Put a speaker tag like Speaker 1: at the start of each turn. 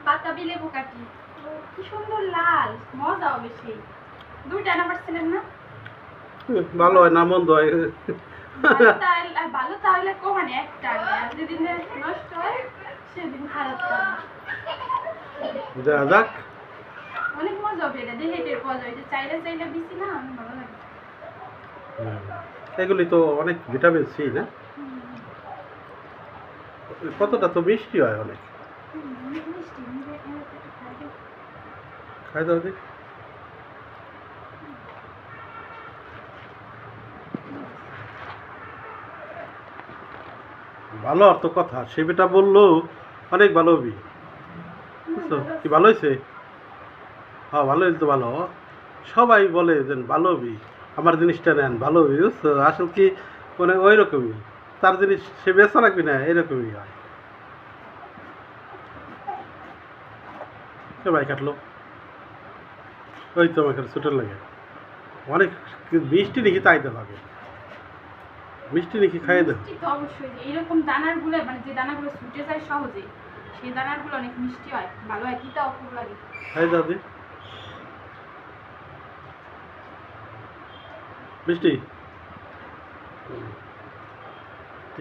Speaker 1: বাতাবি লেবু কাটি। কি সুন্দর লাল, মজাও বেশি। দুইটা না পারছিলেন না?
Speaker 2: ভালো হয় না মন্দ হয়।
Speaker 1: ভালো তাহলে কমানে একটা আগে, আর যেদিন নষ্ট হয় সেদিন খারাপ হয়।
Speaker 2: দেখা যাক।
Speaker 1: অনেক মজা হবে এটা, দেখে টের পাওয়া যায় যে চাইলে চাইলে বেশি না, অনেক ভালো লাগে।
Speaker 2: এগুলি তো অনেক ভিটামিন সি না? কতটা তো মিষ্টি হয় অনেক।
Speaker 1: অনেক মিষ্টি,
Speaker 2: খাই দাও দি। ভালো আর তো কথা, সে বেটা বললো অনেক ভালো হবি। বুঝছো কি ভালো হয়েছে? হ্যাঁ ভালো হয়েছে তো ভালো। সবাই বলে যে ভালো হবি, আমার জিনিসটা নেন ভালো হবি, বুঝছো? আসলে কি মানে ওই রকমই, তার জিনিস সে বেচা রাখবি না, এরকমই হয়। ভাই কাটলো ওই তো আমার ছোটোর লাগে অনেক মিষ্টি নাকি তাইতে লাগে, মিষ্টি নাকি খাইয়ে দেবো।
Speaker 1: মিষ্টি তো অবশ্যই, এইরকম দানারগুলো মানে যে দানাগুলো ছুটে যায় সহজে, সেই দানারগুলো অনেক মিষ্টি হয়, ভালো হয়, তিতাও খুব লাগে।
Speaker 2: খাই দাদি মিষ্টি।